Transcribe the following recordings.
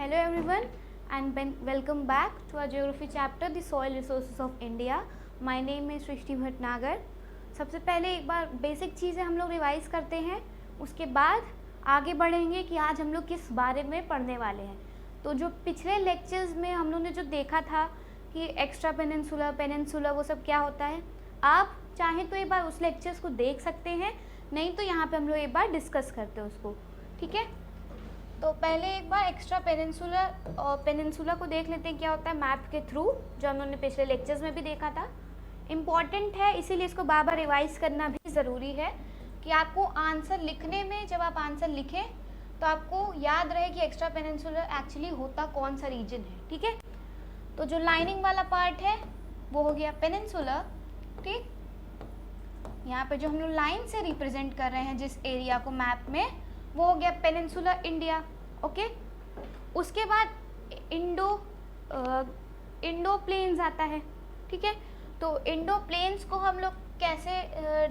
Hello everyone and welcome back to our geography chapter, the soil resources of India. My name is सृष्टि भटनागर. सबसे पहले एक बार basic चीज़ें हम लोग रिवाइज करते हैं, उसके बाद आगे बढ़ेंगे कि आज हम लोग किस बारे में पढ़ने वाले हैं. तो जो पिछले लेक्चर्स में हम लोग ने जो देखा था कि एक्स्ट्रा पेनिनसुला वो सब क्या होता है, आप चाहें तो एक बार उस लेक्चर्स को देख सकते हैं, नहीं तो यहाँ पे हम लोग एक बार डिस्कस करते हैं उसको. ठीक है, तो पहले एक बार एक्स्ट्रा पेनिनसुला को देख लेते हैं क्या होता है मैप के थ्रू, जो हम लोगों ने पिछले लेक्चर्स में भी देखा था. इम्पॉर्टेंट है, इसीलिए इसको बार बार रिवाइज करना भी ज़रूरी है कि आपको आंसर लिखने में, जब आप आंसर लिखें तो आपको याद रहे कि एक्स्ट्रा पेनिनसुला एक्चुअली होता कौन सा रीजन है. ठीक है, तो जो लाइनिंग वाला पार्ट है वो हो गया पेनिनसुला. ठीक, यहाँ पे जो हम लोग लाइन से रिप्रेजेंट कर रहे हैं जिस एरिया को मैप में, वो हो गया पेनिनसुला इंडिया. ओके, उसके बाद इंडो प्लेन्स आता है. ठीक है, तो इंडो प्लेन्स को हम लोग कैसे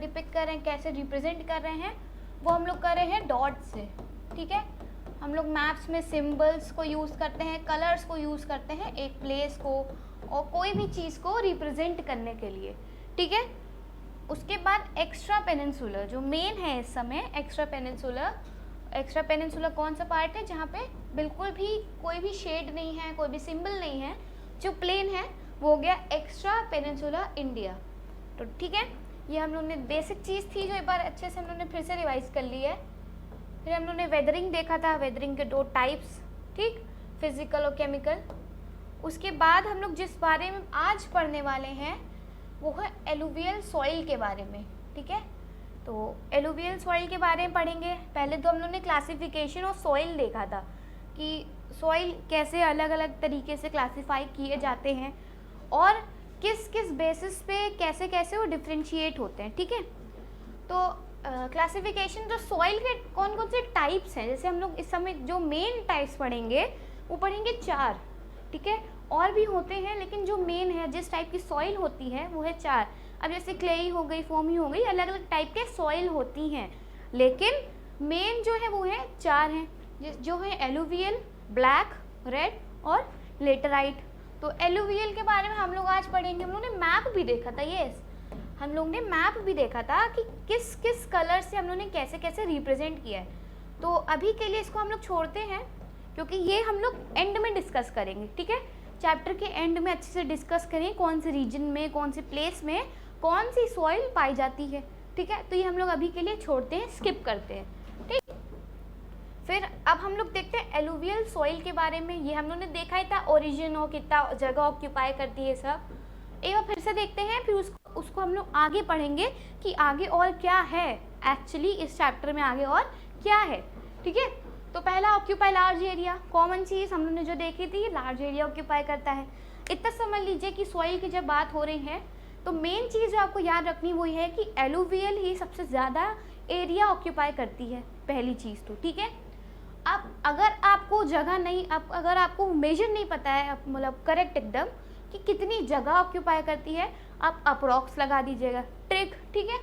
डिपिक्ट कर रहे हैं, कैसे रिप्रेजेंट कर रहे हैं, वो हम लोग कर रहे हैं डॉट से. ठीक है, हम लोग मैप्स में सिंबल्स को यूज़ करते हैं, कलर्स को यूज़ करते हैं एक प्लेस को और कोई भी चीज़ को रिप्रेजेंट करने के लिए. ठीक है, उसके बाद एक्स्ट्रा पेनिनसुला जो मेन है इस समय, एक्स्ट्रा पेनिनसुला कौन सा पार्ट है जहाँ पे बिल्कुल भी कोई भी शेड नहीं है, कोई भी सिंबल नहीं है, जो प्लेन है, वो हो गया एक्स्ट्रा पेनिनसुला इंडिया. तो ठीक है, ये हम लोग ने बेसिक चीज़ थी जो एक बार अच्छे से हम लोग ने फिर से रिवाइज कर ली है. फिर हम लोग ने वेदरिंग देखा था, वेदरिंग के 2 टाइप्स. ठीक, फिजिकल और केमिकल. उसके बाद हम लोग जिस बारे में आज पढ़ने वाले हैं वो है एलुवियल सॉइल के बारे में. ठीक है, तो एलुवियल सॉइल के बारे में पढ़ेंगे. पहले तो हम लोग ने क्लासिफिकेशन ऑफ सॉइल देखा था कि सॉइल कैसे अलग अलग तरीके से क्लासिफाई किए जाते हैं और किस किस बेसिस पे कैसे कैसे वो डिफ्रेंशिएट होते हैं. ठीक है, तो क्लासिफिकेशन जो सॉइल के कौन कौन से टाइप्स हैं, जैसे हम लोग इस समय जो मेन टाइप्स पढ़ेंगे वो पढ़ेंगे 4. ठीक है, और भी होते हैं लेकिन जो मेन है, जिस टाइप की सॉइल होती है वो है 4. अब जैसे क्लेई हो गई, फोमी हो गई, अलग अलग टाइप के सॉइल होती हैं, लेकिन मेन जो है वो है 4 हैं, जो है एलुवियल, ब्लैक, रेड और लेटराइट. तो एलुवियल के बारे में हम लोग आज पढ़ेंगे. हम लोग ने मैप भी देखा था, यस, हम लोग ने मैप भी देखा था कि किस किस कलर से हम लोग ने कैसे कैसे रिप्रेजेंट किया है. तो अभी के लिए इसको हम लोग छोड़ते हैं क्योंकि ये हम लोग एंड में डिस्कस करेंगे. ठीक है, चैप्टर के एंड में अच्छे से डिस्कस करें कौन से रीजन में, कौन से प्लेस में कौन सी सॉइल पाई जाती है. ठीक है, तो ये हम लोग अभी के लिए छोड़ते हैं, स्किप करते हैं. ठीक, फिर अब हम लोग देखते हैं एलुवियल सॉइल के बारे में. ये हम लोग ने देखा ही था, ओरिजिन हो, कितना जगह ऑक्यूपाई करती है, सब एक बार फिर से देखते हैं. फिर उसको हम लोग आगे पढ़ेंगे कि आगे और क्या है एक्चुअली इस चैप्टर में, आगे और क्या है. ठीक है, तो पहला ऑक्यूपाई लार्ज एरिया, कॉमन चीज़ हम लोग ने जो देखी थी, लार्ज एरिया ऑक्यूपाई करता है. इतना समझ लीजिए कि सॉइल की जब बात हो रही है तो मेन चीज़ जो आपको याद रखनी वो है कि एलुवियल ही सबसे ज़्यादा एरिया ऑक्यूपाई करती है, पहली चीज़ तो. ठीक है, अब अगर आपको जगह नहीं, अगर आपको मेजर नहीं पता है, मतलब करेक्ट एकदम कि कितनी जगह ऑक्यूपाई करती है, आप अप्रॉक्स लगा दीजिएगा, ट्रिक. ठीक है,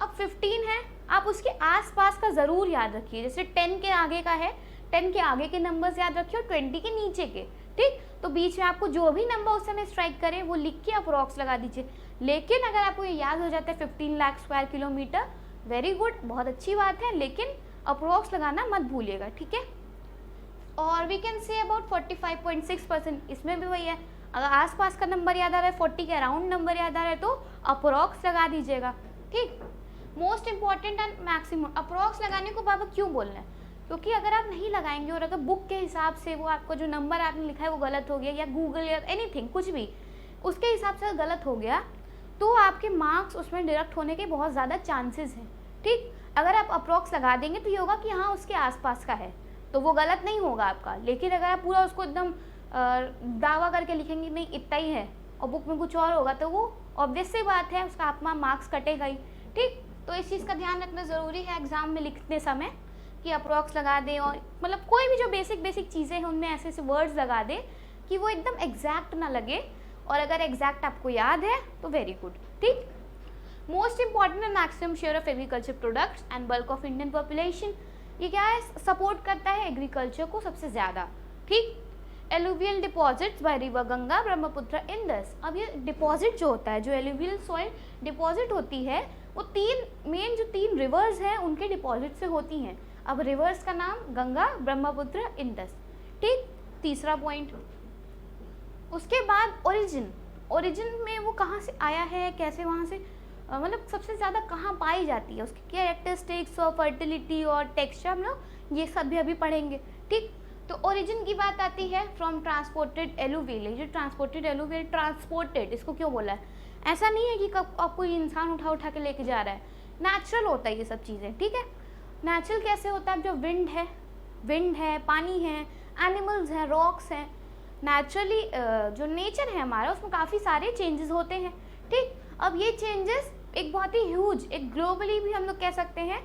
अब 15 है, आप उसके आसपास का ज़रूर याद रखिए. जैसे 10 के आगे का है, 10 के आगे के नंबर्स याद रखिए और 20 के नीचे के. ठीक, तो बीच में आपको जो भी नंबर उस समय स्ट्राइक करें वो लिख के अप्रॉक्स लगा दीजिए. लेकिन अगर आपको ये याद हो जाता है 15 lakh square kilometre, very good, बहुत अच्छी बात है, लेकिन अप्रॉक्स लगाना मत भूलिएगा. ठीक है, और वी कैन से अबाउट 45.6%, इसमें भी वही है. अगर आसपास का नंबर याद आ रहा है, 40 के अराउंड नंबर याद आ रहा है, तो अप्रॉक्स लगा दीजिएगा. ठीक, most important and maximum. Approx लगाने को बाबा क्यों बोलना है, क्योंकि अगर आप नहीं लगाएंगे और अगर बुक के हिसाब से वो आपको जो नंबर आपने लिखा है वो गलत हो गया, या गूगल या एनीथिंग कुछ भी उसके हिसाब से गलत हो गया, तो आपके मार्क्स उसमें डिडक्ट होने के बहुत ज़्यादा चांसेस हैं. ठीक, अगर आप अप्रॉक्स लगा देंगे तो ये होगा कि हाँ उसके आसपास का है, तो वो गलत नहीं होगा आपका. लेकिन अगर आप पूरा उसको एकदम दावा करके लिखेंगे नहीं इतना ही है और बुक में कुछ और होगा, तो वो ऑब्वियस सी बात है, उसका आपका मार्क्स कटेगा ही. ठीक, तो इस चीज़ का ध्यान रखना ज़रूरी है एग्जाम में लिखते समय कि अप्रॉक्स लगा दें, और मतलब कोई भी जो बेसिक चीज़ें हैं उनमें ऐसे ऐसे वर्ड्स लगा दें कि वो एकदम एग्जैक्ट ना लगे, और अगर एग्जैक्ट आपको याद है तो वेरी गुड. ठीक, most important and maximum share of agriculture products and bulk of Indian population. ये क्या है, सपोर्ट करता है एग्रीकल्चर को सबसे ज़्यादा. ठीक। Alluvial deposits by river Ganga, Brahmaputra, Indus. अब ये डिपॉजिट जो होता है, जो एलुवियल सॉइल डिपॉजिट होती है, वो जो तीन रिवर्स हैं उनके डिपॉजिट से होती हैं। अब रिवर्स का नाम गंगा, ब्रह्मपुत्र, इंडस। ठीक, तीसरा पॉइंट। उसके बाद ओरिजिन में वो कहाँ से आया है, कैसे वहाँ से मतलब सबसे ज़्यादा कहाँ पाई जाती है, उसकी कैरेक्टरिस्टिक्स और फर्टिलिटी और टेक्सचर हम लोग ये सब भी अभी पढ़ेंगे। ठीक, तो ओरिजिन की बात आती है फ्रॉम ट्रांसपोर्टेड एलुवियल। जो ट्रांसपोर्टेड एलुवियल, ट्रांसपोर्टेड इसको क्यों बोला है, ऐसा नहीं है कि कब आप कोई इंसान उठा के लेके जा रहा है, नेचुरल होता है ये सब चीज़ें। ठीक है, नेचुरल कैसे होता है, जो विंड है, पानी है, एनिमल्स हैं, रॉक्स हैं, नेचुरली जो नेचर है हमारा उसमें काफ़ी सारे चेंजेस होते हैं। ठीक, अब ये चेंजेस एक बहुत ही ह्यूज, एक ग्लोबली भी हम लोग कह सकते हैं,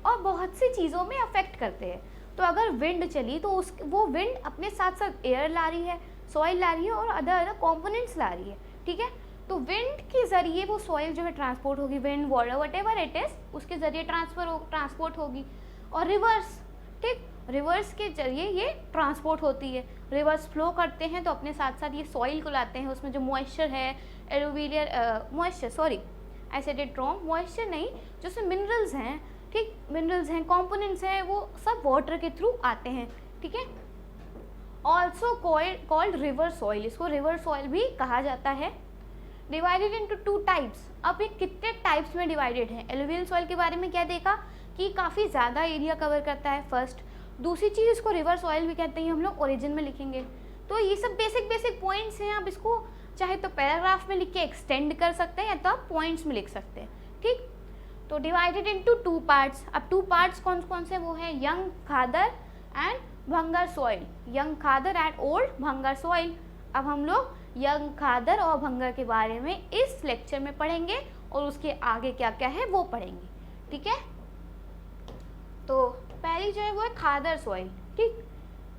और बहुत सी चीज़ों में अफेक्ट करते हैं। तो अगर विंड चली तो वो विंड अपने साथ साथ एयर ला रही है, सॉइल ला रही है और अदर कंपोनेंट्स ला रही है। ठीक है, तो विंड के ज़रिए वो सॉइल जो है ट्रांसपोर्ट होगी, wind, water, whatever it is, उसके ज़रिए ट्रांसपोर्ट होगी। और रिवर्स, ठीक, रिवर्स के जरिए ये ट्रांसपोर्ट होती है। रिवर्स फ्लो करते हैं तो अपने साथ साथ ये सॉइल को लाते हैं, उसमें जो मॉइस्चर है, alluvial moisture, sorry I said it wrong, moisture नहीं, जो उसमें मिनरल्स हैं, ठीक, मिनरल्स हैं, कंपोनेंट्स हैं, वो सब वाटर के थ्रू आते हैं। ठीक है, ऑल्सो कॉल्ड रिवर सॉइल, इसको रिवर सॉइल भी कहा जाता है। Divided into 2 types. अब ये कितने टाइप्स में डिवाइडेड है। एलुवियल सॉइल के बारे में क्या देखा कि काफ़ी ज़्यादा एरिया कवर करता है, फर्स्ट। दूसरी चीज़, इसको रिवर सॉइल भी कहते हैं, हम लोग ओरिजिन में लिखेंगे। तो ये सब बेसिक पॉइंट्स हैं, आप इसको चाहे तो पैराग्राफ में लिख के एक्सटेंड कर सकते हैं या तो आप पॉइंट्स में लिख सकते हैं। ठीक, तो डिवाइडेड इनटू 2 पार्ट्स। अब 2 पार्ट्स कौन कौन से, वो है young khadar and bhangar soil, young khadar and old bhangar soil. अब हम लोग यंग खादर और भंगर के बारे में इस लेक्चर में पढ़ेंगे और उसके आगे क्या क्या है वो पढ़ेंगे। ठीक है, तो पहली जो है वो है खादर सॉइल। ठीक,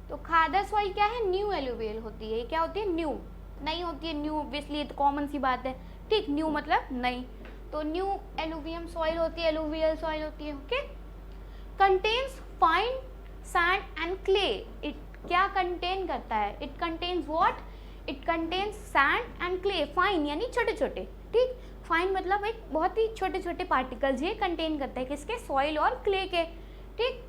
तो खादर सॉइल क्या है, न्यू एलुवियल होती है। क्या होती है, न्यू, नई होती है। न्यू ऑब्वियसली तो कॉमन सी बात है। ठीक, न्यू मतलब नई, तो न्यू एलुवियम सॉइल होती है, एलुवियल सॉइल होती है। Okay, contains fine sand and clay. It क्या कंटेन करता है, it contains what, it contains sand and clay. Fine यानी छोटे छोटे, ठीक, फाइन मतलब एक बहुत ही छोटे छोटे पार्टिकल्स ये कंटेन करता है, किसके, सॉइल और क्ले के। ठीक,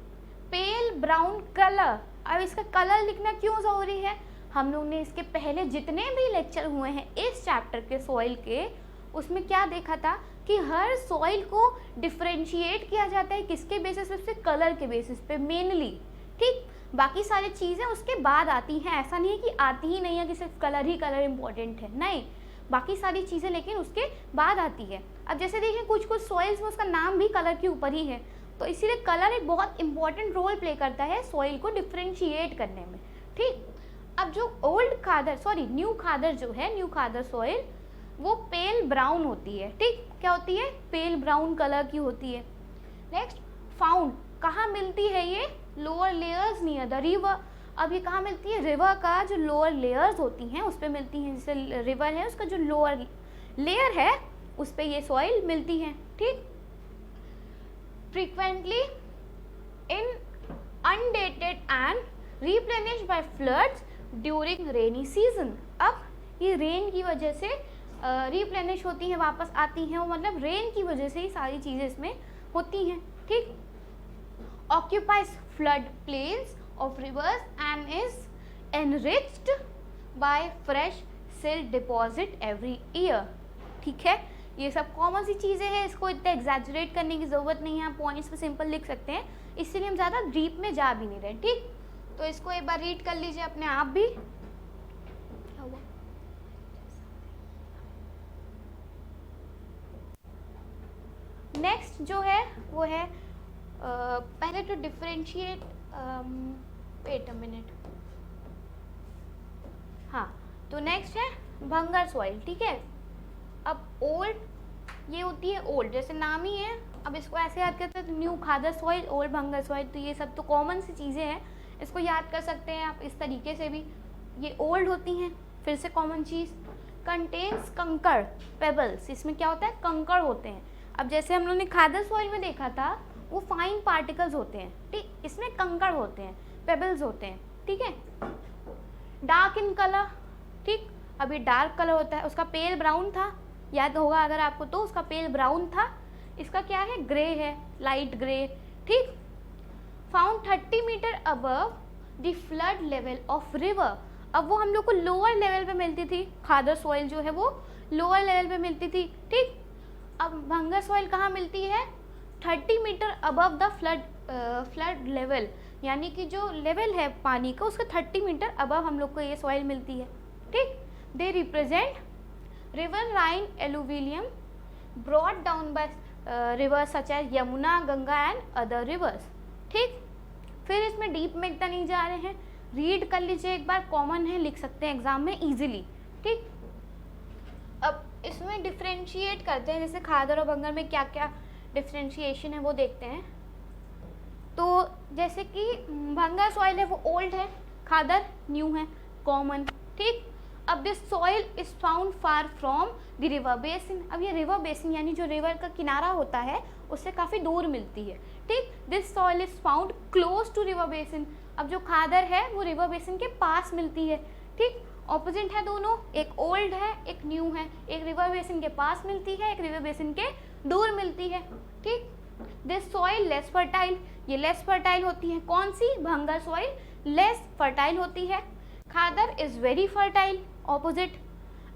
पेल ब्राउन कलर। अब इसका कलर लिखना क्यों ज़रूरी है, हम लोग ने इसके पहले जितने भी लेक्चर हुए हैं इस चैप्टर के सॉइल के, उसमें क्या देखा था कि हर सॉइल को डिफरेंशिएट किया जाता है, किसके बेसिस पे, उसके कलर के बेसिस पे मेनली। ठीक, बाकी सारी चीज़ें उसके बाद आती हैं, ऐसा नहीं है कि आती ही नहीं है कि सिर्फ कलर ही कलर इम्पोर्टेंट है, नहीं, बाकी सारी चीज़ें लेकिन उसके बाद आती है। अब जैसे देखिए कुछ सॉइल्स में उसका नाम भी कलर के ऊपर ही है, तो इसीलिए कलर एक बहुत इंपॉर्टेंट रोल प्ले करता है सॉइल को डिफरेंशिएट करने में। ठीक, अब जो न्यू खादर जो है, न्यू खादर सॉइल, वो पेल ब्राउन होती है। ठीक, क्या होती है, पेल ब्राउन कलर की होती है। नेक्स्ट, फाउंड, कहाँ मिलती है ये, lower layers near the river. अब ये कहाँ मिलती है, रिवर का जो लोअर लेयर्स होती हैं उस पर मिलती हैं। जैसे रिवर है उसका जो लोअर लेयर है उस पर ये सॉइल मिलती है। ठीक, frequently in undated and replenished bye floods during rainy season. अब ये रेन की वजह से रिप्लेनिश होती हैं, वापस आती हैं, वो मतलब रेन की वजह से ही सारी चीज़ें इसमें होती हैं। ठीक, occupies flood plains of rivers and is enriched by fresh silt deposit every year। ठीक है, ये सब कॉमन सी चीज़ें हैं, इसको इतना एग्जैजरेट करने की ज़रूरत नहीं है, आप पॉइंट्स पे सिंपल लिख सकते हैं, इसलिए हम ज़्यादा डीप में जा भी नहीं रहे। ठीक, तो इसको एक बार रीड कर लीजिए अपने आप भी। नेक्स्ट जो है वो है पहले तो डिफरेंशिएट, वेट अ मिनट, हाँ, तो नेक्स्ट है भंगर सॉइल। ठीक है, अब ओल्ड ये होती है ओल्ड, जैसे नाम ही है, अब इसको ऐसे याद करते हैं तो न्यू खादर सॉइल, ओल्ड भंगर सॉइल, तो ये सब तो कॉमन सी चीज़ें हैं, इसको याद कर सकते हैं आप इस तरीके से भी। ये ओल्ड होती हैं, फिर से कॉमन चीज़। कंटेन्स कंकर पेबल्स, इसमें क्या होता है, कंकर होते हैं। अब जैसे हम लोगों ने खादर सॉइल में देखा था वो फाइन पार्टिकल्स होते हैं, ठीक, इसमें कंकड़ होते हैं, पेबल्स होते हैं। ठीक है, डार्क इन कलर, ठीक, अब ये डार्क कलर होता है, उसका पेल ब्राउन था, याद होगा अगर आपको, तो उसका पेल ब्राउन था। इसका क्या है, ग्रे है, लाइट ग्रे, ठीक। Found 30 metre above the flood level of river, अब वो हम लोग को लोअर लेवल पे मिलती थी, खादर सॉइल जो है वो लोअर लेवल पे मिलती थी, ठीक। अब भंगर सॉइल कहाँ मिलती है, 30 metre above the flood level, यानी कि जो लेवल है पानी का उसके 30 मीटर अबव हम लोग को ये सॉइल मिलती है, ठीक। They represent riverine alluvium brought down by rivers such as Yamuna, Ganga and other rivers, ठीक। फिर इसमें डीप में इतना नहीं जा रहे हैं, रीड कर लीजिए एक बार, कॉमन है, लिख सकते हैं एग्जाम में इजीली, ठीक। अब इसमें डिफ्रेंशिएट करते हैं, जैसे खादर और भंगर में क्या क्या डिफ्रेंशिएशन है वो देखते हैं। तो जैसे कि भंगर सॉइल है वो ओल्ड है, खादर न्यू है, कॉमन, ठीक। अब this soil is found far from the river basin, अब ये रिवर बेसिन यानी जो रिवर का किनारा होता है उससे काफ़ी दूर मिलती है, ठीक। This soil is found close to river basin, अब जो खादर है वो रिवर बेसिन के पास मिलती है, ठीक। ऑपोजिट है दोनों, एक ओल्ड है एक न्यू है, एक रिवर बेसिन के पास मिलती है, एक रिवर बेसिन के दूर मिलती है, ठीक। दिस सॉइल लेस फर्टाइल, ये लेस फर्टाइल होती है, कौन सी, भंगर सॉइल लेस फर्टाइल होती है। Khadar is very fertile, opposite,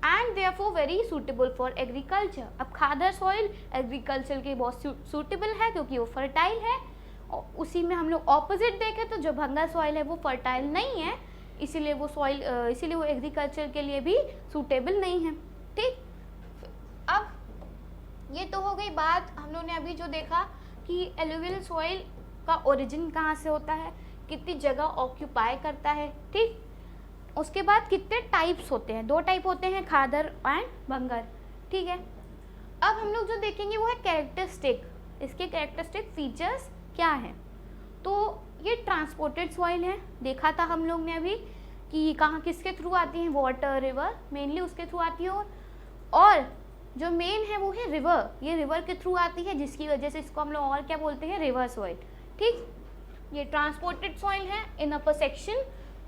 and therefore very suitable for agriculture, अब खादर सॉइल एग्रीकल्चर के बहुत सूटेबल है क्योंकि वो फर्टाइल है। उसी में हम लोग ऑपोजिट देखें तो जो भंगर सॉइल है वो फर्टाइल नहीं है, इसीलिए वो सॉइल इसीलिए वो एग्रीकल्चर के लिए भी सूटेबल नहीं है, ठीक। अब ये तो हो गई बात, हम लोग ने अभी जो देखा कि एलुवियल सॉइल का ओरिजिन कहाँ से होता है, कितनी जगह ऑक्यूपाई करता है, ठीक। उसके बाद कितने टाइप्स होते हैं, 2 टाइप होते हैं, खादर एंड भंगर, ठीक है। अब हम लोग जो देखेंगे वो है कैरेक्टरिस्टिक, इसके कैरेक्टरिस्टिक फीचर्स क्या हैं। तो ये ट्रांसपोर्टेड सॉइल है, देखा था हम लोग ने अभी कि कहाँ किसके थ्रू आती हैं, वाटर, रिवर, मेनली उसके थ्रू आती है, और जो मेन है वो है रिवर, ये रिवर के थ्रू आती है जिसकी वजह से इसको हम लोग और क्या बोलते हैं, रिवर सॉइल, ठीक। ये ट्रांसपोर्टेड सॉइल है, इन अपर सेक्शन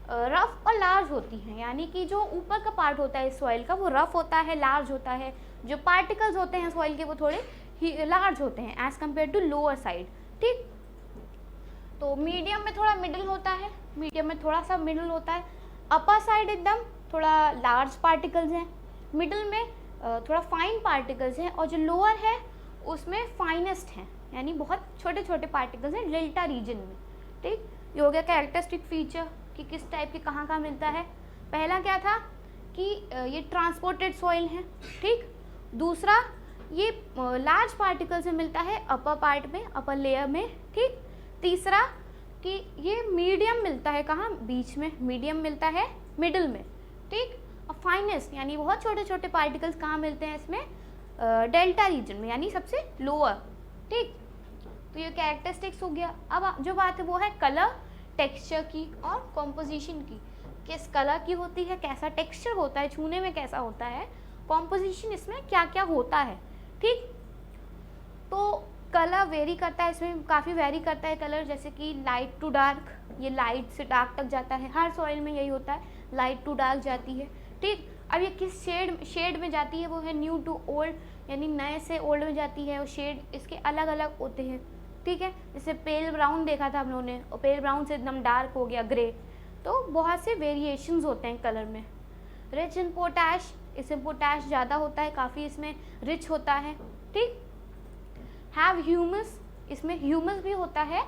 रफ और लार्ज होती हैं, यानी कि जो ऊपर का पार्ट होता है इस सॉइल का वो रफ होता है, लार्ज होता है, जो पार्टिकल्स होते हैं सॉइल के वो थोड़े ही लार्ज होते हैं as compared to lower side, ठीक। तो मीडियम में थोड़ा मिडिल होता है, मीडियम में थोड़ा सा मिडिल होता है, अपर साइड एकदम थोड़ा लार्ज पार्टिकल्स हैं, मिडिल में थोड़ा फाइन पार्टिकल्स हैं, और जो लोअर है उसमें फाइनेस्ट हैं, यानी बहुत छोटे छोटे पार्टिकल्स हैं डेल्टा रीजन में, ठीक। ये हो गया कैरेक्टरिस्टिक फीचर कि किस टाइप के कहाँ कहाँ मिलता है। पहला क्या था कि ये ट्रांसपोर्टेड सॉइल है, ठीक। दूसरा ये लार्ज पार्टिकल से मिलता है अपर पार्ट में, अपर लेयर में, ठीक। तीसरा कि ये मीडियम मिलता है कहाँ, बीच में, मीडियम मिलता है मिडिल में, ठीक। और फाइनेस्ट यानी बहुत छोटे छोटे पार्टिकल्स कहाँ मिलते हैं इसमें, डेल्टा रीजन में, यानी सबसे लोअर, ठीक। तो ये कैरेक्टरिस्टिक्स हो गया। अब जो बात है वो है कलर, टेक्सचर की और कॉम्पोजिशन की, किस कलर की होती है, कैसा टेक्सचर होता है, छूने में कैसा होता है, कॉम्पोजिशन इसमें क्या क्या होता है, ठीक। तो कलर वेरी करता है, इसमें काफ़ी वेरी करता है कलर, जैसे कि लाइट टू डार्क, ये लाइट से डार्क तक जाता है, हर सॉइल में यही होता है, लाइट टू डार्क जाती है, ठीक। अब ये किस शेड में जाती है, वो है न्यू टू ओल्ड, यानी नए से ओल्ड में जाती है, और शेड इसके अलग अलग होते हैं, ठीक है। जैसे पेल ब्राउन देखा था हम लोगों ने, और पेल ब्राउन से एकदम डार्क हो गया ग्रे, तो बहुत से वेरिएशंस होते हैं कलर में। रिच इन पोटैश, इसमें पोटैश ज़्यादा होता है, काफ़ी इसमें रिच होता है, ठीक। हैव ह्यूमस, इसमें ह्यूमस भी होता है,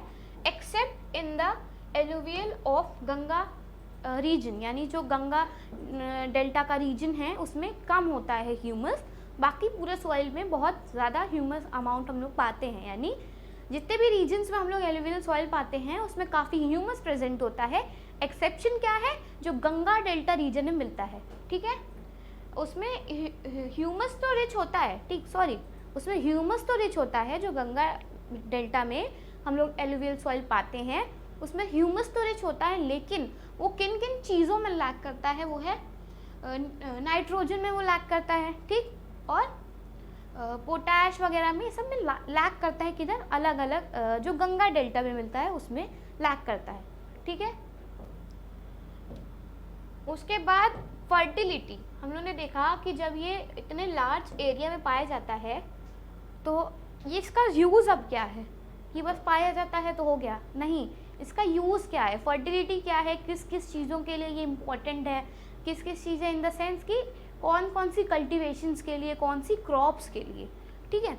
except in the alluvial of Ganga region, यानी जो गंगा डेल्टा का रीजन है उसमें कम होता है ह्यूमस, बाकी पूरे सॉइल में बहुत ज़्यादा ह्यूमस अमाउंट हम लोग पाते हैं, यानी जितने भी रीजन्स में हम लोग एलुवियल सॉइल पाते हैं उसमें काफ़ी ह्यूमस प्रेजेंट होता है। एक्सेप्शन क्या है, जो गंगा डेल्टा रीजन में मिलता है, ठीक है, उसमें ह्यूमस तो रिच होता है, ठीक, सॉरी, उसमें ह्यूमस तो रिच होता है, जो गंगा डेल्टा में हम लोग एलुवियल सॉइल पाते हैं उसमें ह्यूमस तो रिच होता है, लेकिन वो किन किन चीज़ों में लैक करता है, वो है नाइट्रोजन में वो लैक करता है, ठीक, और पोटैश वगैरह में, सब में लैक करता है, किधर, अलग अलग जो गंगा डेल्टा में मिलता है उसमें लैक करता है, ठीक है। उसके बाद फर्टिलिटी, हम लोगों ने देखा कि जब ये इतने लार्ज एरिया में पाया जाता है तो ये इसका यूज़ अब क्या है, कि बस पाया जाता है तो हो गया, नहीं, इसका यूज़ क्या है, फर्टिलिटी क्या है, किस किस चीज़ों के लिए ये इम्पोर्टेंट है, किस किस चीज़ें इन द सेंस कि कौन कौन सी कल्टिवेशंस के लिए, कौन सी क्रॉप्स के लिए, ठीक है।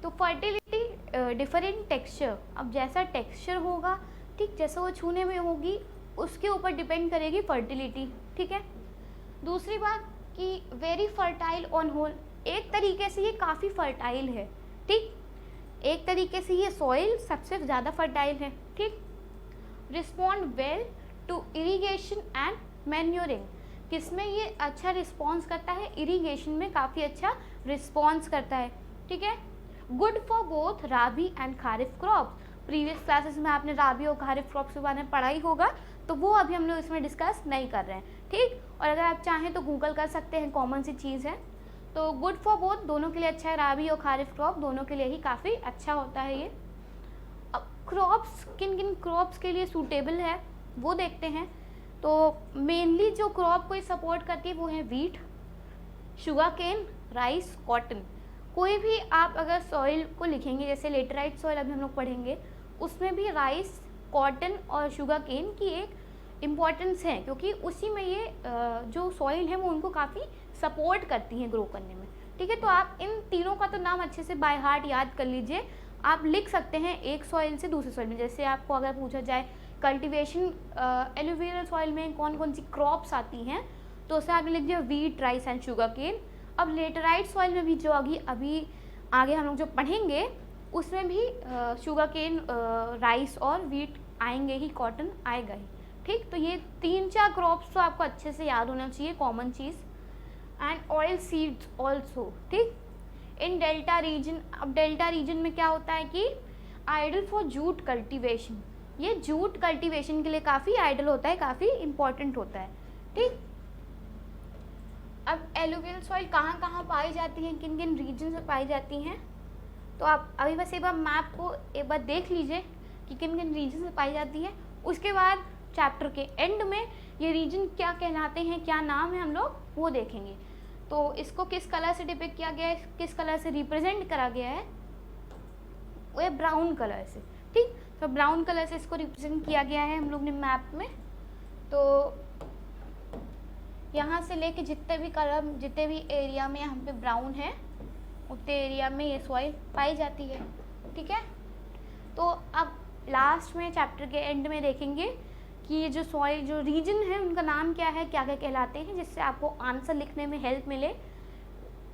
तो फर्टिलिटी डिफरेंट टेक्सचर, अब जैसा टेक्सचर होगा, ठीक, जैसा वो छूने में होगी उसके ऊपर डिपेंड करेगी फर्टिलिटी, ठीक है। दूसरी बात कि वेरी फर्टाइल ऑन होल, एक तरीके से ये काफ़ी फर्टाइल है, ठीक, एक तरीके से ये सॉइल सबसे ज़्यादा फर्टाइल है, ठीक। Respond well to irrigation and manuring, किसमें ये अच्छा रिस्पॉन्स करता है, इरीगेशन में काफ़ी अच्छा रिस्पॉन्स करता है, ठीक है। Good for both rabi and kharif crop, previous classes में आपने राबी और खारिफ क्रॉप्स के बारे में पढ़ा ही होगा, तो वो अभी हम लोग इसमें डिस्कस नहीं कर रहे हैं, ठीक। और अगर आप चाहें तो गूगल कर सकते हैं, कॉमन सी चीज़ है। तो गुड फॉर बोथ दोनों के लिए अच्छा है, राबी और खारिफ क्रॉप दोनों के लिए ही काफ़ी अच्छा होता है ये। अब क्रॉप्स किन किन क्रॉप्स के लिए सूटेबल है वो देखते हैं। तो मेनली जो क्रॉप को सपोर्ट करती है वो है wheat, sugar cane, rice, cotton. कोई भी आप अगर सॉइल को लिखेंगे, जैसे लेटराइट सॉइल अभी हम लोग पढ़ेंगे, उसमें भी राइस, कॉटन और शुगर केन की एक इम्पॉर्टेंस है, क्योंकि उसी में ये जो सॉइल है वो उनको काफ़ी सपोर्ट करती हैं ग्रो करने में, ठीक है। तो आप इन तीनों का तो नाम अच्छे से बाय हार्ट याद कर लीजिए, आप लिख सकते हैं एक सॉइल से दूसरे सॉइल में। जैसे आपको अगर पूछा जाए कल्टीवेशन एलुवियल सॉइल में कौन कौन सी क्रॉप्स आती हैं, तो उसे आपने लिख दिया wheat, rice and sugar cane. अब लेटराइट सॉइल में भी जो अभी आगे हम लोग जो पढ़ेंगे उसमें भी शुगर केन, राइस और वीट आएंगे ही, कॉटन आएगा ही, ठीक। तो ये 3-4 क्रॉप्स तो आपको अच्छे से याद होना चाहिए, common cheese. And oil seeds also, ठीक। इन डेल्टा रीजन, अब डेल्टा रीजन में क्या होता है कि आइडल फॉर जूट कल्टीवेशन, ये जूट कल्टीवेशन के लिए काफ़ी आइडल होता है, काफ़ी इम्पॉर्टेंट होता है, ठीक। अब एलुवियल सॉइल कहाँ कहाँ पाई जाती हैं, किन किन रीजन में पाई जाती हैं, तो आप अभी बस एक बार मैप को एक बार देख लीजिए कि किन किन रीजन में पाई जाती है। उसके बाद चैप्टर के एंड में ये रीजन क्या कहलाते हैं, क्या नाम है, हम लोग वो देखेंगे। तो इसको किस कलर से डिपिक्ट किया गया है, किस कलर से रिप्रेजेंट करा गया है, वो है ब्राउन कलर से, ठीक। तो ब्राउन कलर से इसको रिप्रेजेंट किया गया है हम लोग ने मैप में। तो यहाँ से लेके जितने भी कलर, जितने भी एरिया में यहाँ पे ब्राउन है, उतने एरिया में ये सॉइल पाई जाती है, ठीक है। तो अब लास्ट में चैप्टर के एंड में देखेंगे कि ये जो सॉइल, जो रीजन है उनका नाम क्या है, क्या क्या कहलाते हैं, जिससे आपको आंसर लिखने में हेल्प मिले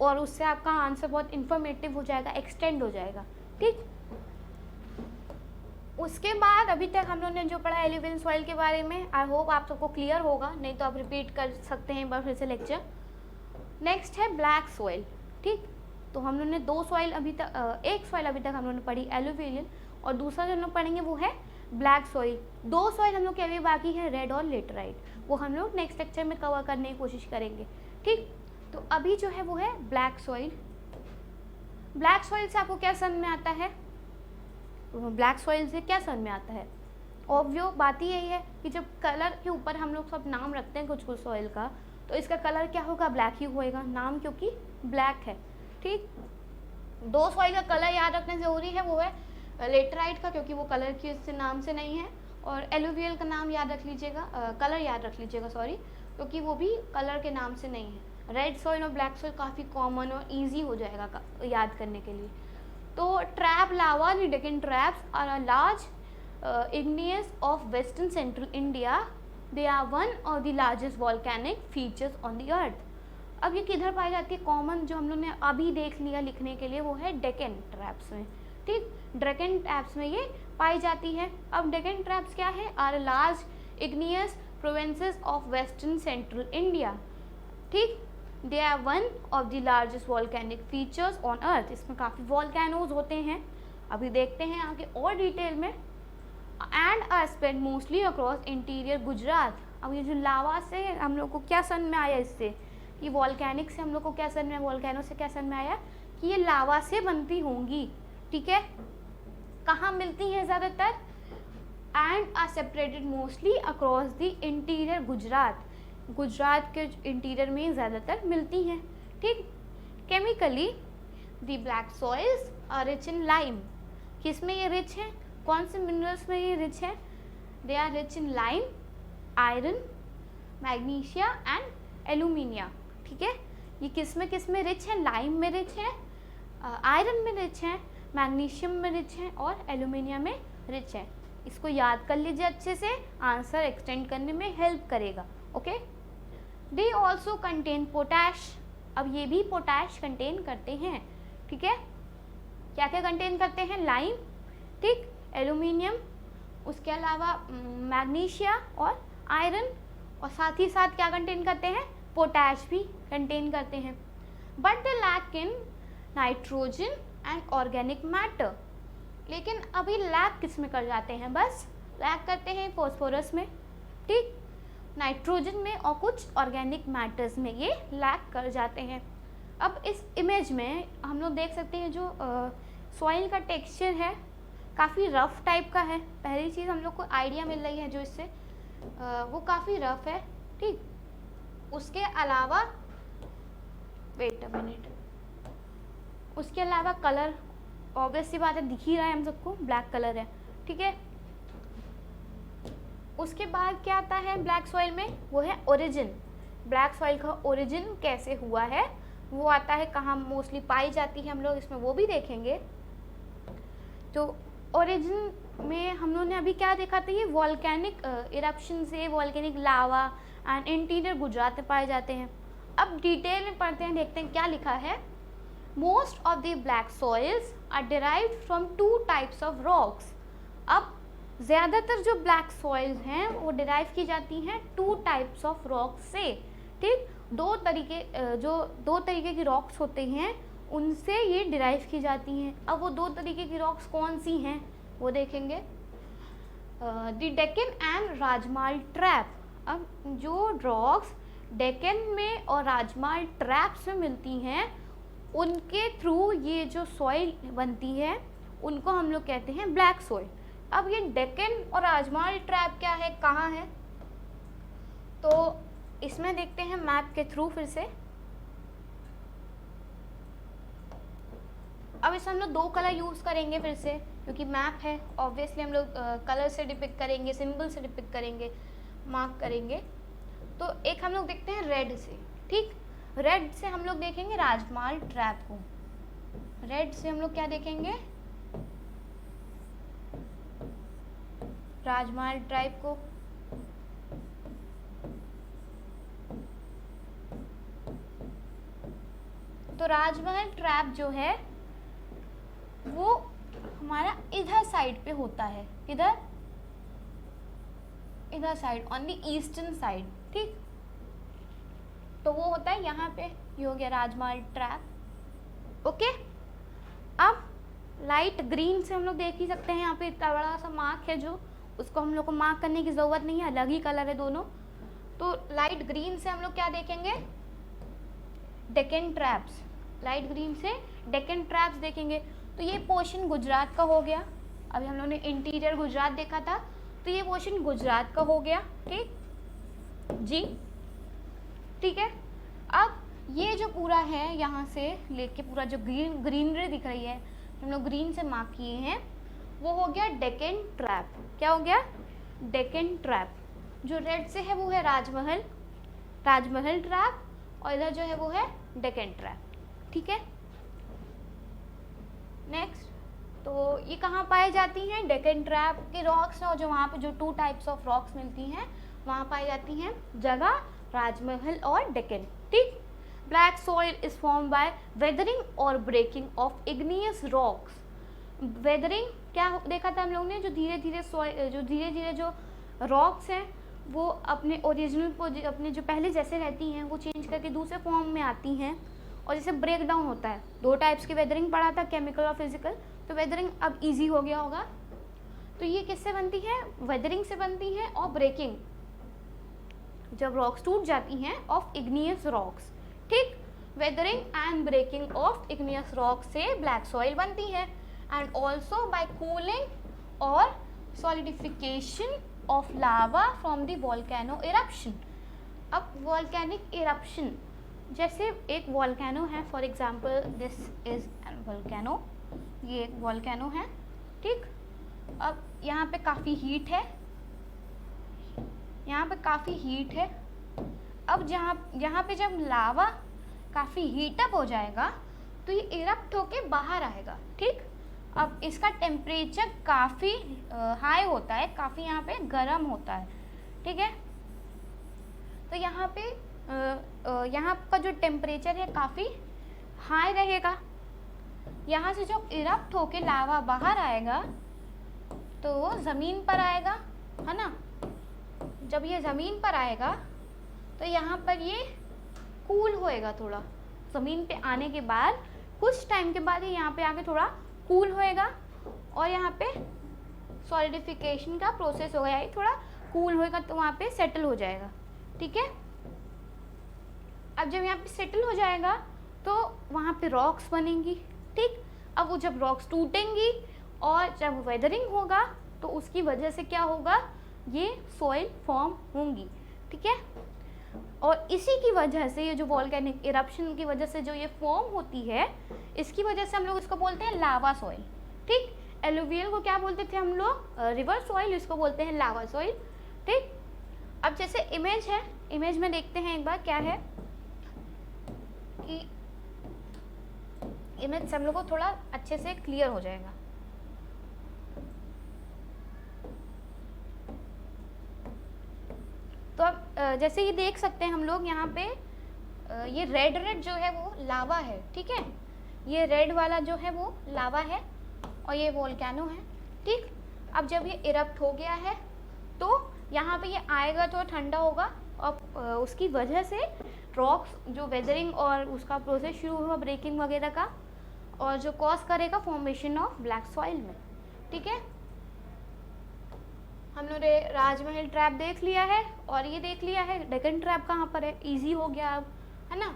और उससे आपका आंसर बहुत इन्फॉर्मेटिव हो जाएगा, एक्सटेंड हो जाएगा, ठीक। उसके बाद अभी तक हम लोगों ने जो पढ़ा एलुवियल सॉइल के बारे में, आई होप आप सबको क्लियर होगा, नहीं तो आप रिपीट कर सकते हैं एक बार फिर से लेक्चर। नेक्स्ट है ब्लैक सॉइल, ठीक। तो हम लोगों ने दो सॉइल अभी तक, एक सॉइल अभी तक हम लोगों ने पढ़ी एलुवियल, और दूसरा जो हम लोग पढ़ेंगे वो है ब्लैक सॉइल। दो सॉइल हम लोग के अभी बाकी है, रेड और लेटराइट, वो हम लोग नेक्स्ट लेक्चर में कवर करने की कोशिश करेंगे, ठीक। तो अभी जो है वो है ब्लैक सॉइल। ब्लैक सॉइल से आपको क्या समझ में आता है, ब्लैक सॉइल से क्या समझ में आता है, ऑब्वियस बात ही यही है कि जब कलर के ऊपर हम लोग सब नाम रखते हैं कुछ कुछ सॉइल का, तो इसका कलर क्या होगा, ब्लैक ही होएगा, नाम क्योंकि ब्लैक है, ठीक। दो सॉइल का कलर याद रखना ज़रूरी है, वो है लेटराइट का, क्योंकि वो कलर की उससे नाम से नहीं है, और एलुवियल का नाम याद रख लीजिएगा, कलर याद रख लीजिएगा, सॉरी, क्योंकि वो भी कलर के नाम से नहीं है। रेड सॉइल और ब्लैक सॉइल काफ़ी कॉमन और ईजी हो जाएगा याद करने के लिए। तो trap lava, the Deccan traps are a large igneous of western central India. They are one of the largest volcanic features on the earth. अब ये किधर पाई जाती है, कॉमन जो हम लोग ने अभी देख लिया लिखने के लिए, वो है डेक्कन ट्रैप्स में, ठीक। डेक्कन ट्रैप्स में ये पाई जाती है। अब डेक्कन ट्रैप्स क्या है, are large igneous provinces of western central India, ठीक। They are one of the largest volcanic features on earth, इसमें काफ़ी वॉल्केनोज होते हैं, अभी देखते हैं आगे और डिटेल में। And are spread mostly across interior Gujarat. अब ये जो लावा से हम लोग को क्या समझ में आया, इससे कि वॉल्केनिक से हम लोग को क्या समझ में, वॉल्केनो से क्या समझ में आया कि ये लावा से बनती होंगी, ठीक है। कहाँ मिलती हैं ज़्यादातर, and are separated mostly across the interior Gujarat. Gujarat के इंटीरियर में ज़्यादातर मिलती हैं। ठीक, chemically the black soils are rich in lime. किस में ये रिच है, कौन से मिनरल्स में ये रिच है? They are rich in lime, iron, magnesia and alumina. ठीक है, ये किस में रिच है? लाइम में रिच है, आयरन में रिच है, मैग्नीशियम में रिच है और एल्यूमिनियम में रिच है। इसको याद कर लीजिए अच्छे से, आंसर एक्सटेंड करने में हेल्प करेगा। Okay, they also contain potash. अब ये भी पोटैश कंटेन करते हैं। ठीक है, क्या क्या कंटेन करते हैं? लाइम, ठीक, एल्यूमिनियम, उसके अलावा मैग्नीशिया और आयरन, और साथ ही साथ क्या कंटेन करते हैं? पोटैश भी कंटेन करते हैं। But they lack in nitrogen and organic matter. लेकिन अभी लैक किस में कर जाते हैं? बस लैक करते हैं फॉस्फोरस में, ठीक, नाइट्रोजन में और कुछ ऑर्गेनिक मैटर्स में ये लैक कर जाते हैं। अब इस इमेज में हम लोग देख सकते हैं जो सॉइल का टेक्सचर है काफ़ी रफ़ टाइप का है। पहली चीज़ हम लोग को आइडिया मिल रही है जो इससे वो काफ़ी रफ़ है। ठीक, उसके अलावा वेट अ मिनट, उसके अलावा कलर ऑब्वियस सी बात है, दिख ही रहा है हम सबको, ब्लैक कलर है। ठीक है, उसके बाद क्या आता है ब्लैक सॉइल में? वो है ओरिजिन। ब्लैक सॉइल का ओरिजिन कैसे हुआ है वो आता है, कहाँ मोस्टली पाई जाती है, हम लोग इसमें वो भी देखेंगे। तो ओरिजिन में हम लोगों ने अभी क्या देखा था? ये वॉल्केनिक इरप्शन से volcanic lava and interior Gujarat में पाए जाते हैं। अब डिटेल में पढ़ते हैं, देखते हैं क्या लिखा है। Most of the black soils are derived from two types of rocks. अब ज़्यादातर जो ब्लैक सॉइल्स हैं वो डिराइव की जाती हैं टू टाइप्स ऑफ रॉक्स से। ठीक, दो तरीके की रॉक्स होते हैं, उनसे ये डिराइव की जाती हैं। अब वो दो तरीके की रॉक्स कौन सी हैं वो देखेंगे। The Deccan and Rajmahal trap. अब जो रॉक्स डेक्कन में और राजमाल ट्रैप्स में मिलती हैं उनके थ्रू ये जो सॉइल बनती है उनको हम लोग कहते हैं ब्लैक सॉइल। अब ये डेक्कन और राजमाल ट्रैप क्या है, कहाँ है? तो इसमें देखते हैं मैप के थ्रू फिर से। अब इसमें हम लोग दो कलर यूज़ करेंगे फिर से, क्योंकि मैप है ऑब्वियसली हम लोग कलर से डिपिक्ट करेंगे, सिंबल से डिपिक्ट करेंगे, मार्क करेंगे। तो एक हम लोग देखते हैं रेड से। ठीक, रेड से हम लोग देखेंगे राजमाल ट्रैप को। रेड से हम लोग क्या देखेंगे? राजमाल ट्रैप को। तो राजमहल ट्रैप जो है वो हमारा इधर साइड पे होता है, इधर side, on the eastern side. ठीक, तो वो होता है यहाँ पे, ये हो गया राजमहल ट्रैप। ओके, अब लाइट ग्रीन से हम लोग देख ही सकते हैं, यहाँ पे इतना बड़ा सा मार्क है जो उसको हम लोग को मार्क करने की ज़रूरत नहीं है, अलग ही कलर है दोनों। तो लाइट ग्रीन से हम लोग क्या देखेंगे? डेक्कन ट्रैप्स। लाइट ग्रीन से डेक्कन ट्रैप्स देखेंगे। तो ये पोर्शन गुजरात का हो गया। अभी हम लोगों ने इंटीरियर गुजरात देखा था, तो ये पोर्शन गुजरात का हो गया। ठीक जी, ठीक है। अब ये जो पूरा है यहाँ से लेके पूरा जो ग्रीनरी दिख रही है, हम लोग ग्रीन से मार्क किए हैं, वो हो गया डेक्कन ट्रैप। क्या हो गया? डेक्कन ट्रैप। जो रेड से है वो है राजमहल ट्रैप, और इधर जो है वो है डेक्कन ट्रैप। ठीक है, नेक्स्ट, तो ये कहाँ पाई जाती हैं? डेक्कन ट्रैप के रॉक्स, और जो वहाँ पे जो टू टाइप्स ऑफ रॉक्स मिलती हैं वहाँ पाई जाती हैं जगह राजमहल और डेक्कन। ठीक, black soil is form by weathering और breaking of igneous rocks. Weathering क्या देखा था हम लोग ने? जो धीरे धीरे जो रॉक्स हैं वो अपने ओरिजिनल अपने जो पहले जैसे रहती हैं वो चेंज करके दूसरे फॉर्म में आती हैं, और जैसे ब्रेक डाउन होता है। दो टाइप्स की वेदरिंग पढ़ा था, केमिकल और फिजिकल। तो वेदरिंग अब इजी हो गया होगा। तो ये किससे बनती है? वेदरिंग से बनती है, और ब्रेकिंग जब रॉक्स टूट जाती हैं ऑफ इग्नियस रॉक्स। ठीक, weathering and breaking of igneous rock से ब्लैक सॉइल बनती है, एंड ऑल्सो बाय कूलिंग और solidification of lava from the volcano eruption. अब वॉल्केनिक इरप्शन, जैसे एक वॉल्केनो है, for example this is an volcano, ये एक वॉल्केनो है, ठीक। अब यहाँ पे काफ़ी हीट है, यहाँ पे काफ़ी हीट है। अब यहाँ पे जब लावा काफ़ी हीटअप हो जाएगा तो ये इरप्ट होके बाहर आएगा, ठीक। अब इसका टेम्परेचर काफ़ी हाई होता है, काफ़ी यहाँ पे गर्म होता है, ठीक है। तो यहाँ पे यहाँ का जो टेम्परेचर है काफ़ी हाई रहेगा। यहाँ से जो इरप्ट होके लावा बाहर आएगा तो वो ज़मीन पर आएगा, है ना। जब ये ज़मीन पर आएगा तो यहाँ पर ये कूल होएगा थोड़ा, ज़मीन पे आने के बाद कुछ टाइम के बाद ये यहाँ पे आके थोड़ा कूल होएगा और यहाँ पे सॉलिडिफिकेशन का प्रोसेस होगा, यानी थोड़ा कूल होएगा तो वहाँ पे सेटल हो जाएगा, ठीक है। अब जब यहाँ पे सेटल हो जाएगा तो वहाँ पे रॉक्स बनेंगी, ठीक। अब वो जब रॉक्स टूटेंगी और जब वेदरिंग होगा तो उसकी वजह से क्या होगा, ये सॉइल फॉर्म होंगी, ठीक है। और इसी की वजह से ये जो वॉल्केनिक इरप्शन की वजह से जो ये फॉर्म होती है, इसकी वजह से हम लोग इसको बोलते हैं लावा सॉइल, ठीक। एलुवियल को क्या बोलते थे हम लोग, रिवर सॉइल, इसको बोलते हैं लावा सॉइल, ठीक। अब जैसे इमेज है, इमेज में देखते हैं एक बार क्या है कि इमेज से हम लोग को थोड़ा अच्छे से क्लियर हो जाएगा। तो अब जैसे ये देख सकते हैं हम लोग यहाँ पे ये रेड जो है वो लावा है, ठीक है। ये रेड वाला जो है वो लावा है और ये वोल्केनो है, ठीक। अब जब ये इरप्ट हो गया है तो यहाँ पे ये आएगा तो ठंडा होगा और उसकी वजह से रॉक्स जो वेदरिंग और उसका प्रोसेस शुरू हुआ ब्रेकिंग वगैरह का, और जो कॉज करेगा फॉर्मेशन ऑफ ब्लैक सॉइल में, ठीक है। हम लोग ने राजमहल ट्रैप देख लिया है और ये देख लिया है डेक्कन ट्रैप कहाँ पर है, इजी हो गया अब, है ना।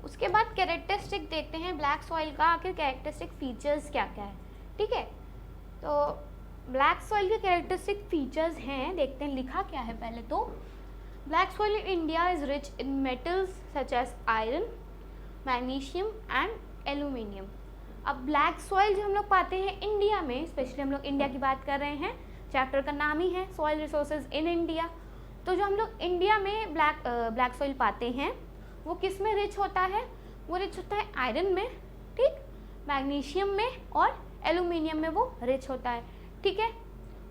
उसके बाद कैरेक्टरिस्टिक देखते हैं ब्लैक सॉइल का, आखिर कैरेक्टरिस्टिक फीचर्स क्या क्या है, ठीक है। तो ब्लैक सॉइल के कैरेक्टरिस्टिक फीचर्स हैं, देखते हैं लिखा क्या है पहले तो। Black soil in India is rich in metals such as iron, magnesium and aluminium. अब ब्लैक सॉइल जो हम लोग पाते हैं इंडिया में, स्पेशली हम लोग इंडिया की बात कर रहे हैं, चैप्टर का नाम ही है सॉइल रिसोर्सेज इन इंडिया। तो जो हम लोग इंडिया में ब्लैक सॉइल पाते हैं वो किस में रिच होता है, वो रिच होता है आयरन में, ठीक, मैग्नीशियम में और एल्यूमिनियम में वो रिच होता है, ठीक है।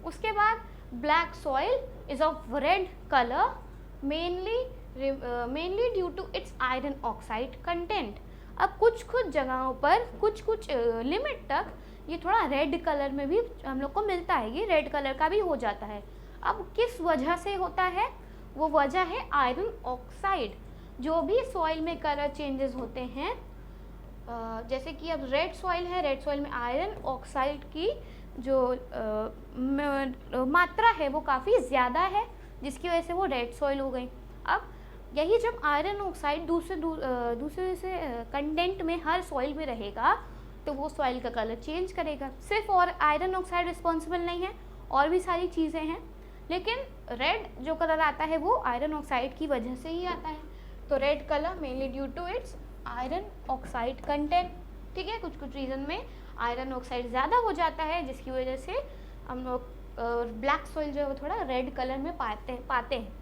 उसके बाद black soil is of red colour mainly due to its iron oxide content. अब कुछ जगहों पर कुछ लिमिट तक ये थोड़ा रेड कलर में भी हम लोग को मिलता है, ये रेड कलर का भी हो जाता है। अब किस वजह से होता है, वो वजह है आयरन ऑक्साइड। जो भी सॉइल में कलर चेंजेस होते हैं, जैसे कि अब रेड सॉइल है, रेड सॉइल में आयरन ऑक्साइड की जो मात्रा है वो काफ़ी ज़्यादा है, जिसकी वजह से वो रेड सॉइल हो गई। अब यही जब आयरन ऑक्साइड दूसरे से कंटेंट में हर सॉइल में रहेगा तो वो सॉइल का कलर चेंज करेगा। सिर्फ और आयरन ऑक्साइड रिस्पॉन्सिबल नहीं है, और भी सारी चीज़ें हैं, लेकिन रेड जो कलर आता है वो आयरन ऑक्साइड की वजह से ही आता है। तो red colour mainly due to its iron oxide content, ठीक है। कुछ रीज़न में आयरन ऑक्साइड ज़्यादा हो जाता है, जिसकी वजह से हम लोग ब्लैक सॉइल जो है वो थोड़ा रेड कलर में पाते हैं।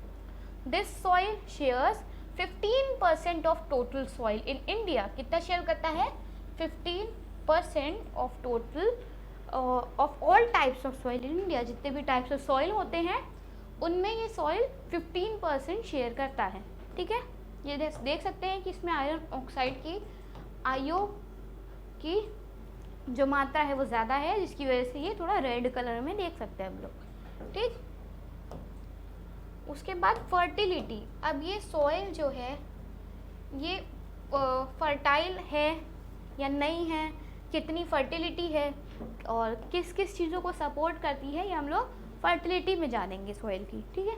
This soil shares 15% of total soil in India. कितना शेयर करता है, 15% of total of all types of soil in India. जितने भी टाइप्स ऑफ सॉइल होते हैं उनमें ये सॉइल 15% शेयर करता है, ठीक है। ये देख सकते हैं कि इसमें आयरन ऑक्साइड की आईओ की जो मात्रा है वो ज़्यादा है, जिसकी वजह से ये थोड़ा रेड कलर में देख सकते हैं हम लोग, ठीक। उसके बाद फर्टिलिटी। अब ये सॉइल जो है ये फर्टाइल है या नहीं है, कितनी फर्टिलिटी है और किस किस चीज़ों को सपोर्ट करती है, ये हम लोग फर्टिलिटी में जानेंगे सॉइल की, ठीक है।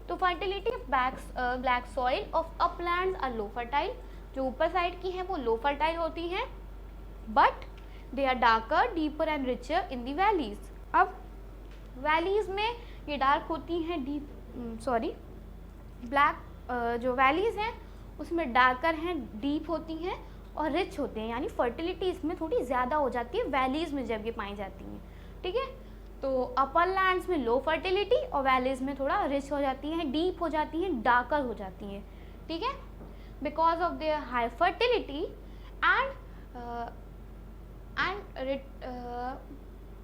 तो fertility black soil of uplands are low fertile. जो ऊपर साइड की हैं वो लो फर्टाइल होती हैं, but they are darker deeper and richer in the valleys. अब वैलीज में ये डार्क होती हैं, ब्लैक जो वैलीज़ हैं उसमें डार्कर हैं, डीप होती हैं और रिच होते हैं, यानी फर्टिलिटी इसमें थोड़ी ज़्यादा हो जाती है वैलीज़ में जब ये पाई जाती हैं, ठीक है। तो अपर लैंड्स में लो फर्टिलिटी और वैलीज़ में थोड़ा रिच हो जाती हैं, डीप हो जाती हैं, डार्कर हो जाती हैं, ठीक है। Because of their high fertility and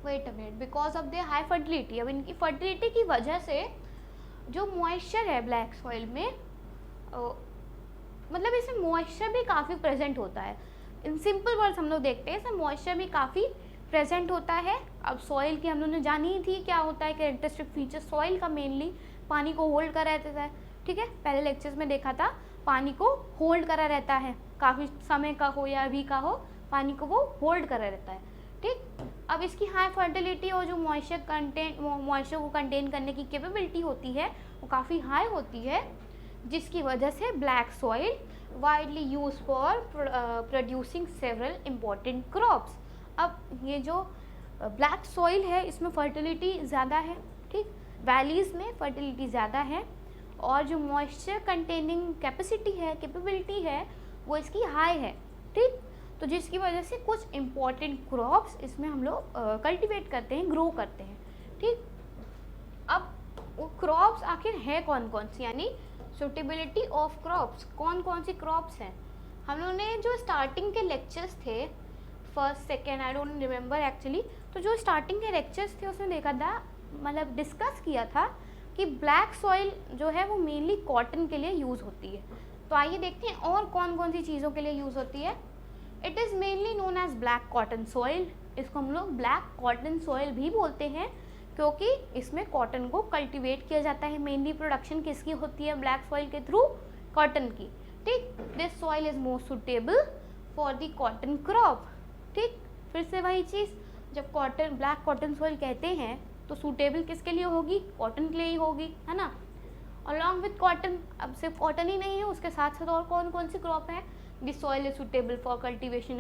wait a minute, because of their high fertility, अब इनकी फर्टिलिटी की वजह से जो मॉइस्चर है ब्लैक सॉइल में, मतलब इसमें मॉइस्चर भी काफ़ी प्रेजेंट होता है। इन सिंपल वर्ड्स हम लोग देखते हैं, इसमें मॉइस्चर भी काफ़ी प्रेजेंट होता है। अब सॉइल की हम लोगों ने जानी ही थी क्या होता है, कैरेक्टरिस्टिक फीचर सॉइल का मेनली पानी को होल्ड करा रहता है, ठीक है। पहले लेक्चर्स में देखा था, पानी को होल्ड करा रहता है, काफ़ी समय का हो या अभी का हो, पानी को वो होल्ड करा रहता है, ठीक। अब इसकी हाई फर्टिलिटी और जो मॉइस्चर को कंटेन करने की कैपेबिलिटी होती है वो काफ़ी हाई होती है, जिसकी वजह से black soil widely use for producing several important crops. अब ये जो ब्लैक सॉइल है इसमें फर्टिलिटी ज़्यादा है, ठीक, वैलीज़ में फर्टिलिटी ज़्यादा है और जो मॉइस्चर कंटेनिंग कैपेबिलिटी है वो इसकी हाई है, ठीक। तो जिसकी वजह से कुछ इम्पॉर्टेंट क्रॉप्स इसमें हम लोग कल्टिवेट करते हैं, ग्रो करते हैं, ठीक। अब वो क्रॉप्स आखिर है कौन कौन सी, यानी सुटेबिलिटी ऑफ क्रॉप्स, कौन कौन सी क्रॉप्स हैं। हम लोगों ने जो स्टार्टिंग के लेक्चर्स थे, first second I don't remember actually, तो जो स्टार्टिंग के लेक्चर्स थे उसमें देखा था, मतलब डिस्कस किया था कि ब्लैक सॉइल जो है वो मेनली कॉटन के लिए यूज़ होती है। तो आइए देखते हैं और कौन कौन सी चीज़ों के लिए यूज़ होती है। It is mainly known as black cotton soil, इसको हम लोग ब्लैक कॉटन सॉइल भी बोलते हैं क्योंकि इसमें कॉटन को कल्टीवेट किया जाता है। मेनली प्रोडक्शन किसकी होती है ब्लैक सॉइल के थ्रू, कॉटन की, ठीक। This soil is more suitable for the cotton crop, ठीक। फिर से वही चीज़, जब कॉटन ब्लैक कॉटन सॉइल कहते हैं तो सूटेबल किसके लिए होगी, कॉटन के लिए ही होगी, है ना। अलॉन्ग विथ कॉटन, अब सिर्फ कॉटन ही नहीं है, उसके साथ साथ और कौन कौन सी क्रॉप है। This soil is suitable for cultivation